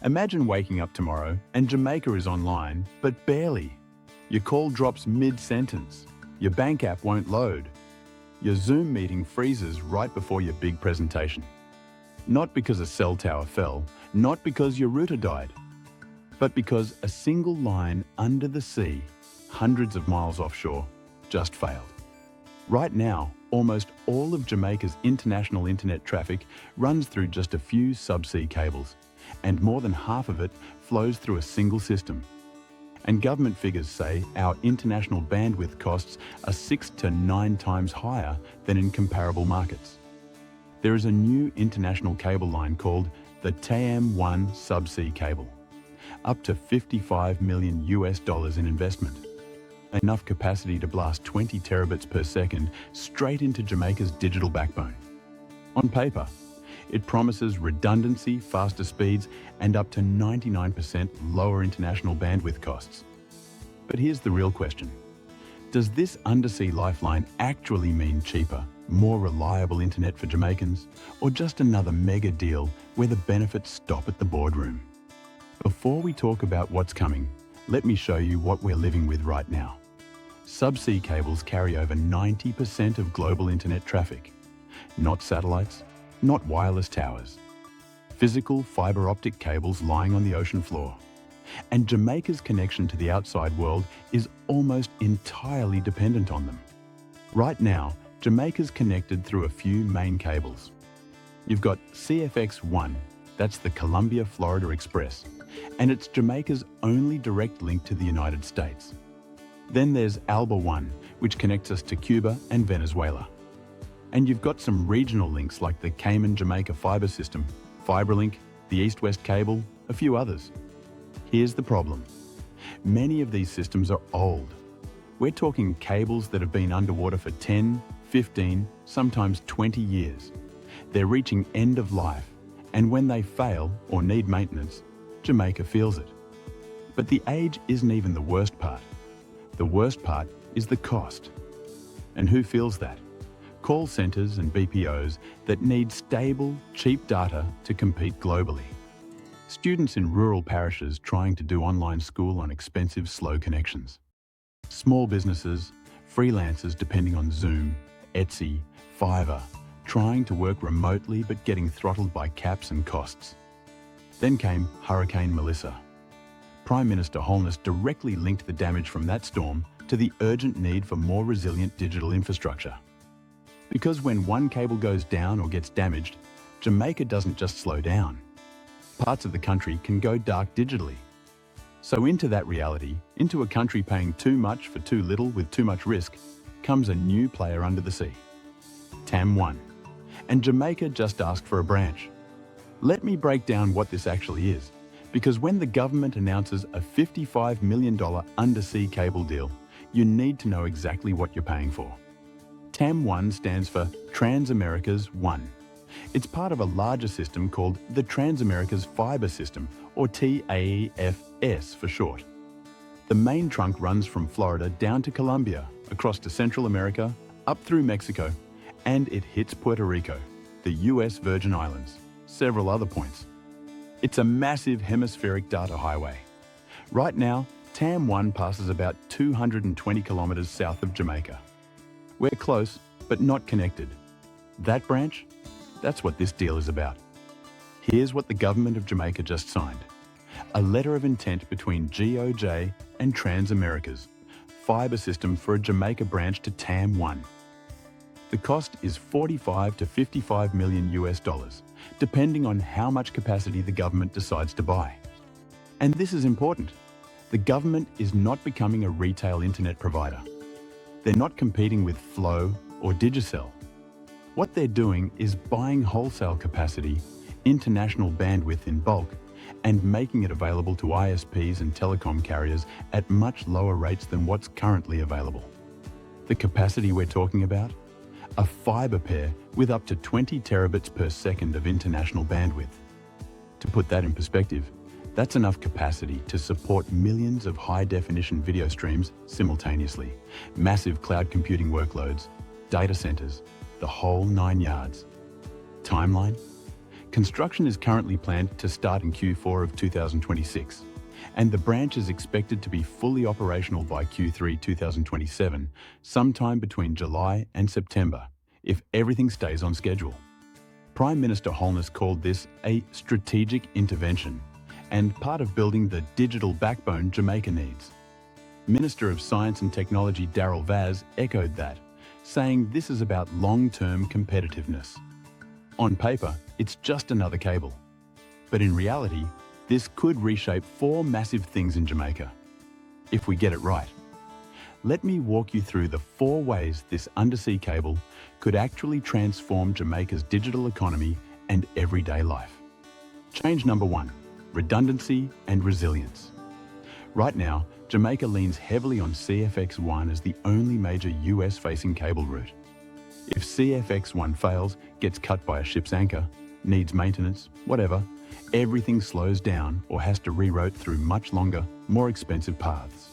Imagine waking up tomorrow and Jamaica is online, but barely. Your call drops mid-sentence. Your bank app won't load. Your Zoom meeting freezes right before your big presentation. Not because a cell tower fell, not because your router died, but because a single line under the sea, hundreds of miles offshore, just failed. Right now, almost all of Jamaica's international internet traffic runs through just a few subsea cables, and more than half of it flows through a single system. And government figures say our international bandwidth costs are 6 to 9 times higher than in comparable markets. There is a new international cable line called the TAM-1 subsea cable. Up to $55 million in investment. Enough capacity to blast 20 terabits per second straight into Jamaica's digital backbone. On paper, it promises redundancy, faster speeds, and up to 99% lower international bandwidth costs. But here's the real question. Does this undersea lifeline actually mean cheaper, more reliable internet for Jamaicans, or just another mega deal where the benefits stop at the boardroom? Before we talk about what's coming, let me show you what we're living with right now. Subsea cables carry over 90% of global internet traffic. Not satellites, not wireless towers. Physical fibre-optic cables lying on the ocean floor. And Jamaica's connection to the outside world is almost entirely dependent on them. Right now, Jamaica's connected through a few main cables. You've got CFX-1, that's the Columbia-Florida Express, and it's Jamaica's only direct link to the United States. Then there's ALBA-1, which connects us to Cuba and Venezuela. And you've got some regional links like the Cayman-Jamaica fiber system, FibreLink, the East-West cable, a few others. Here's the problem. Many of these systems are old. We're talking cables that have been underwater for 10, 15, sometimes 20 years. They're reaching end of life, and when they fail or need maintenance, Jamaica feels it. But the age isn't even the worst part. The worst part is the cost. And who feels that? Call centers and BPOs that need stable, cheap data to compete globally. Students in rural parishes trying to do online school on expensive, slow connections. Small businesses, freelancers depending on Zoom, Etsy, Fiverr, trying to work remotely but getting throttled by caps and costs. Then came Hurricane Melissa. Prime Minister Holness directly linked the damage from that storm to the urgent need for more resilient digital infrastructure. Because when one cable goes down or gets damaged, Jamaica doesn't just slow down. Parts of the country can go dark digitally. So into that reality, into a country paying too much for too little with too much risk, comes a new player under the sea. TAM-1. And Jamaica just asked for a branch. Let me break down what this actually is, because when the government announces a $55 million undersea cable deal, you need to know exactly what you're paying for. TAM-1 stands for Transamerica's One. It's part of a larger system called the Transamerica's Fiber System, or TAFS for short. The main trunk runs from Florida down to Colombia, across to Central America, up through Mexico, and it hits Puerto Rico, the US Virgin Islands, several other points. It's a massive hemispheric data highway. Right now, TAM-1 passes about 220 kilometers south of Jamaica. We're close, but not connected. That branch? That's what this deal is about. Here's what the government of Jamaica just signed. A letter of intent between GOJ and Transamerica's fiber system for a Jamaica branch to TAM-1. The cost is $45 to $55 million US, depending on how much capacity the government decides to buy. And this is important. The government is not becoming a retail internet provider. They're not competing with Flow or Digicel. What they're doing is buying wholesale capacity, international bandwidth in bulk, and making it available to ISPs and telecom carriers at much lower rates than what's currently available. The capacity we're talking about? A fiber pair with up to 20 terabits per second of international bandwidth. To put that in perspective, that's enough capacity to support millions of high-definition video streams simultaneously, massive cloud computing workloads, data centers, the whole 9 yards. Timeline? Construction is currently planned to start in Q4 of 2026, and the branch is expected to be fully operational by Q3 2027, sometime between July and September, if everything stays on schedule. Prime Minister Holness called this a strategic intervention and part of building the digital backbone Jamaica needs. Minister of Science and Technology Darrell Vaz echoed that, saying this is about long-term competitiveness. On paper, it's just another cable. But in reality, this could reshape 4 massive things in Jamaica, if we get it right. Let me walk you through the 4 ways this undersea cable could actually transform Jamaica's digital economy and everyday life. Change number 1, redundancy and resilience. Right now, Jamaica leans heavily on CFX1 as the only major US-facing cable route. If CFX1 fails, gets cut by a ship's anchor, needs maintenance, whatever, everything slows down or has to reroute through much longer, more expensive paths.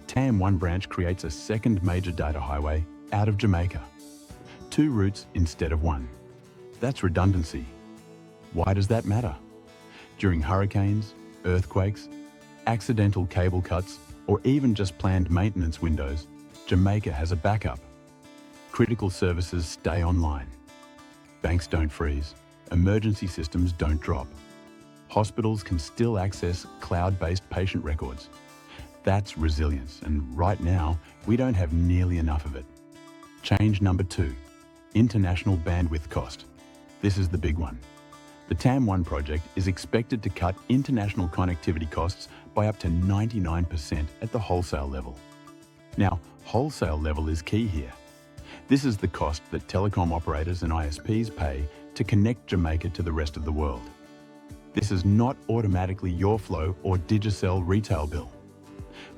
TAM1 branch creates a second major data highway out of Jamaica. 2 routes instead of 1. That's redundancy. Why does that matter? During hurricanes, earthquakes, accidental cable cuts, or even just planned maintenance windows, Jamaica has a backup. Critical services stay online. Banks don't freeze. Emergency systems don't drop. Hospitals can still access cloud-based patient records. That's resilience, and right now, we don't have nearly enough of it. Change number 2, international bandwidth cost. This is the big one. The TAM1 project is expected to cut international connectivity costs by up to 99% at the wholesale level. Now, wholesale level is key here. This is the cost that telecom operators and ISPs pay to connect Jamaica to the rest of the world. This is not automatically your flow or Digicel retail bill.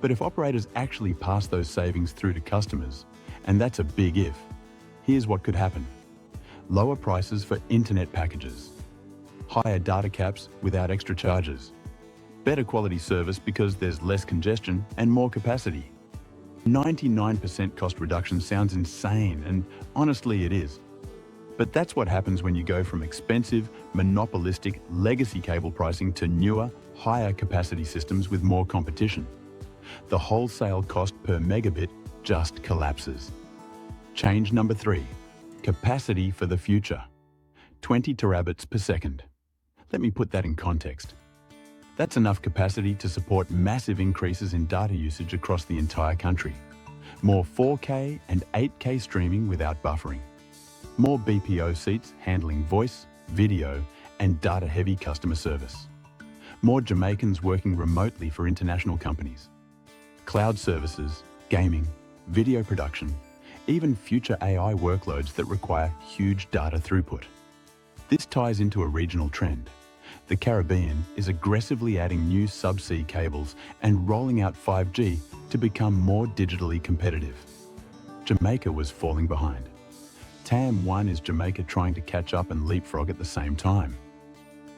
But if operators actually pass those savings through to customers, and that's a big if, here's what could happen. Lower prices for internet packages. Higher data caps without extra charges. Better quality service because there's less congestion and more capacity. 99% cost reduction sounds insane, and honestly it is. But that's what happens when you go from expensive, monopolistic legacy cable pricing to newer, higher capacity systems with more competition. The wholesale cost per megabit just collapses. Change number 3, capacity for the future. 20 terabits per second. Let me put that in context. That's enough capacity to support massive increases in data usage across the entire country. More 4K and 8K streaming without buffering. More BPO seats handling voice, video, and data-heavy customer service. More Jamaicans working remotely for international companies. Cloud services, gaming, video production, even future AI workloads that require huge data throughput. This ties into a regional trend. The Caribbean is aggressively adding new subsea cables and rolling out 5G to become more digitally competitive. Jamaica was falling behind. TAM1 is Jamaica trying to catch up and leapfrog at the same time.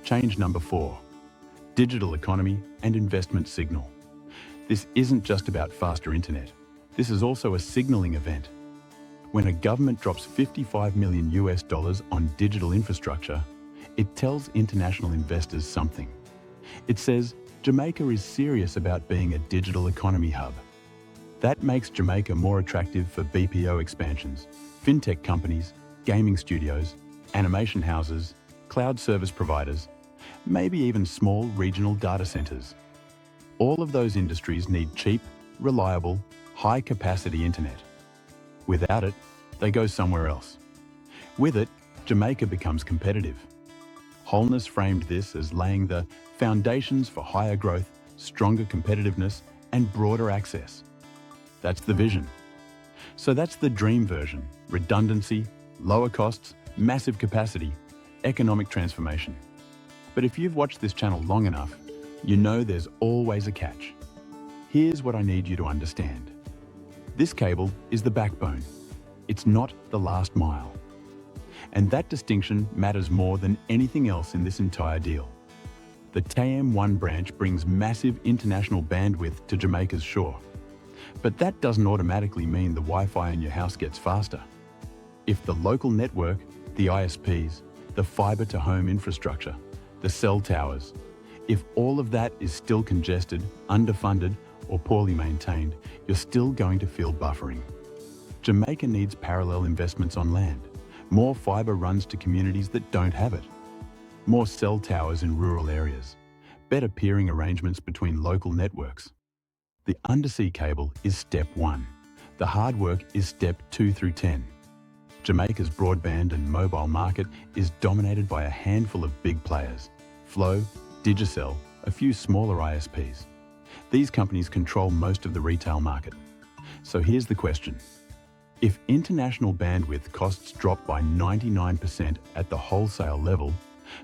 Change number 4, digital economy and investment signal. This isn't just about faster internet. This is also a signaling event. When a government drops $55 million on digital infrastructure, it tells international investors something. It says Jamaica is serious about being a digital economy hub. That makes Jamaica more attractive for BPO expansions, fintech companies, gaming studios, animation houses, cloud service providers, maybe even small regional data centers. All of those industries need cheap, reliable, high-capacity internet. Without it, they go somewhere else. With it, Jamaica becomes competitive. Holness framed this as laying the foundations for higher growth, stronger competitiveness, and broader access. That's the vision. So that's the dream version: redundancy, lower costs, massive capacity, economic transformation. But if you've watched this channel long enough, you know there's always a catch. Here's what I need you to understand. This cable is the backbone. It's not the last mile. And that distinction matters more than anything else in this entire deal. The TAM1 branch brings massive international bandwidth to Jamaica's shore. But that doesn't automatically mean the Wi-Fi in your house gets faster. If the local network, the ISPs, the fibre-to-home infrastructure, the cell towers. If all of that is still congested, underfunded, or poorly maintained, you're still going to feel buffering. Jamaica needs parallel investments on land, more fibre runs to communities that don't have it, more cell towers in rural areas, better peering arrangements between local networks. The undersea cable is step 1. The hard work is step 2 through 10. Jamaica's broadband and mobile market is dominated by a handful of big players: Flow, Digicel, a few smaller ISPs. These companies control most of the retail market. So here's the question. If international bandwidth costs drop by 99% at the wholesale level,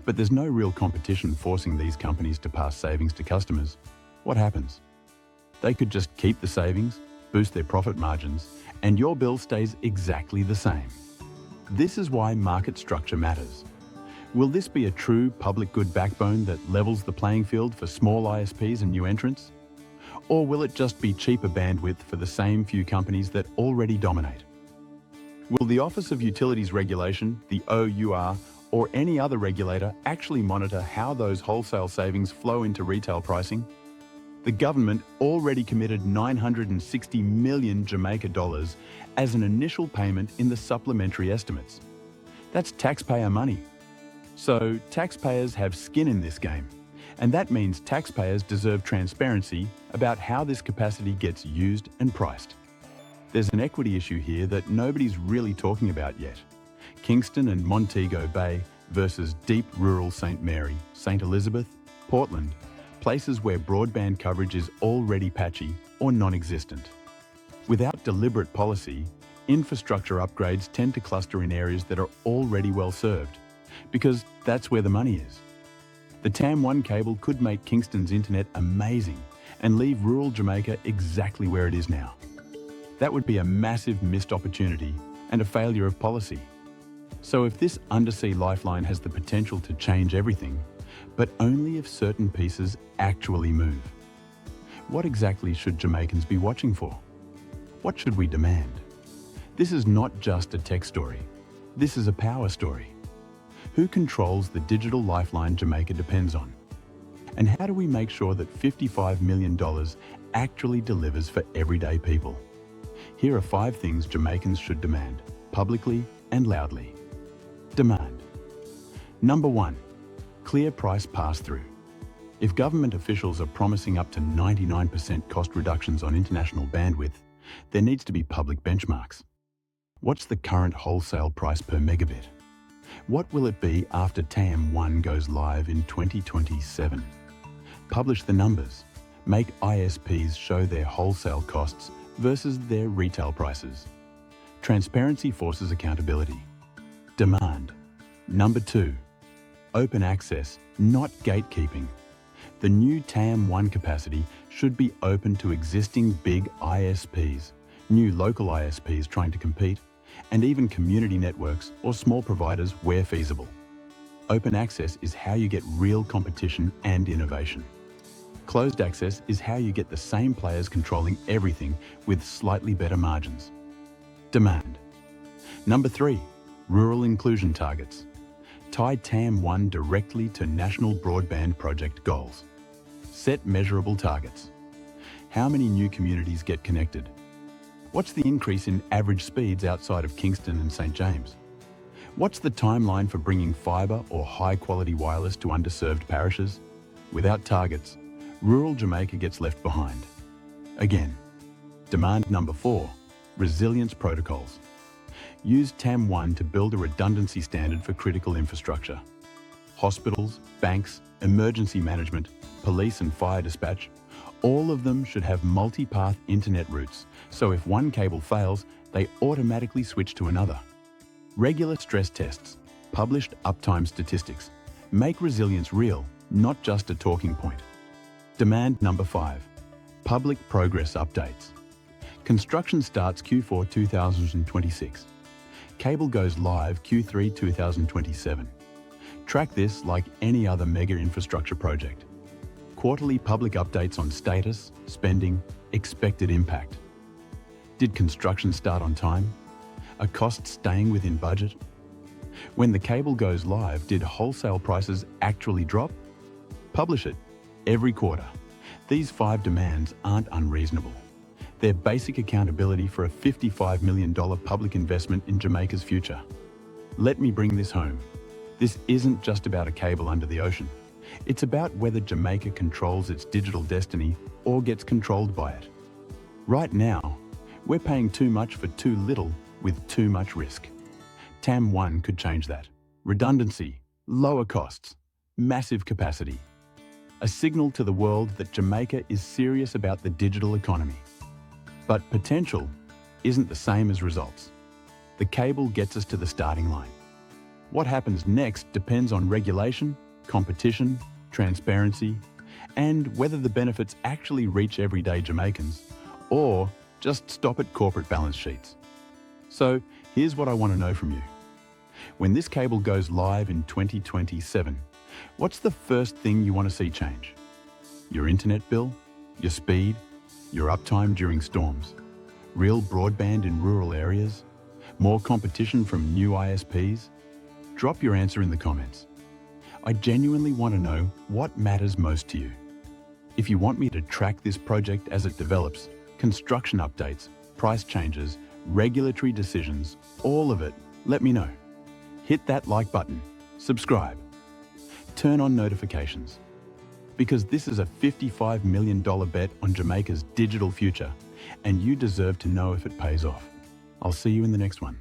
but there's no real competition forcing these companies to pass savings to customers, what happens? They could just keep the savings, boost their profit margins, and your bill stays exactly the same. This is why market structure matters. Will this be a true public good backbone that levels the playing field for small ISPs and new entrants? Or will it just be cheaper bandwidth for the same few companies that already dominate? Will the Office of Utilities Regulation, the OUR, or any other regulator actually monitor how those wholesale savings flow into retail pricing? The government already committed 960 million Jamaica dollars as an initial payment in the supplementary estimates. That's taxpayer money. So taxpayers have skin in this game, and that means taxpayers deserve transparency about how this capacity gets used and priced. There's an equity issue here that nobody's really talking about yet. Kingston and Montego Bay versus deep rural St. Mary, St. Elizabeth, Portland, places where broadband coverage is already patchy or non-existent. Without deliberate policy, infrastructure upgrades tend to cluster in areas that are already well served, because that's where the money is. The TAM1 cable could make Kingston's internet amazing and leave rural Jamaica exactly where it is now. That would be a massive missed opportunity and a failure of policy. So if this undersea lifeline has the potential to change everything, but only if certain pieces actually move, what exactly should Jamaicans be watching for? What should we demand? This is not just a tech story. This is a power story. Who controls the digital lifeline Jamaica depends on? And how do we make sure that $55 million actually delivers for everyday people? Here are 5 things Jamaicans should demand, publicly and loudly. Demand. Number 1, clear price pass-through. If government officials are promising up to 99% cost reductions on international bandwidth, there needs to be public benchmarks. What's the current wholesale price per megabit? What will it be after TAM1 goes live in 2027? Publish the numbers. Make ISPs show their wholesale costs versus their retail prices. Transparency forces accountability. Demand. Number 2, open access, not gatekeeping. The new TAM1 capacity should be open to existing big ISPs, new local ISPs trying to compete, and even community networks or small providers where feasible. Open access is how you get real competition and innovation. Closed access is how you get the same players controlling everything with slightly better margins. Demand. Number 3, rural inclusion targets. Tie TAM1 directly to National Broadband Project goals. Set measurable targets. How many new communities get connected? What's the increase in average speeds outside of Kingston and St. James? What's the timeline for bringing fibre or high-quality wireless to underserved parishes? Without targets, rural Jamaica gets left behind. Again, demand number 4, resilience protocols. Use TAM1 to build a redundancy standard for critical infrastructure. Hospitals, banks, emergency management, police and fire dispatch, all of them should have multi-path internet routes, so if one cable fails, they automatically switch to another. Regular stress tests, published uptime statistics. Make resilience real, not just a talking point. Demand number 5, public progress updates. Construction starts Q4 2026. Cable goes live Q3 2027. Track this like any other mega infrastructure project. Quarterly public updates on status, spending, expected impact. Did construction start on time? Are costs staying within budget? When the cable goes live, did wholesale prices actually drop? Publish it every quarter. These 5 demands aren't unreasonable. They're basic accountability for a $55 million public investment in Jamaica's future. Let me bring this home. This isn't just about a cable under the ocean. It's about whether Jamaica controls its digital destiny or gets controlled by it. Right now, we're paying too much for too little with too much risk. TAM1 could change that. Redundancy, lower costs, massive capacity. A signal to the world that Jamaica is serious about the digital economy. But potential isn't the same as results. The cable gets us to the starting line. What happens next depends on regulation, competition, transparency, and whether the benefits actually reach everyday Jamaicans or just stop at corporate balance sheets. So here's what I want to know from you. When this cable goes live in 2027, what's the first thing you want to see change? Your internet bill? Your speed? Your uptime during storms? Real broadband in rural areas? More competition from new ISPs? Drop your answer in the comments. I genuinely want to know what matters most to you. If you want me to track this project as it develops, construction updates, price changes, regulatory decisions, all of it, let me know. Hit that like button, subscribe, turn on notifications. Because this is a $55 million bet on Jamaica's digital future, and you deserve to know if it pays off. I'll see you in the next one.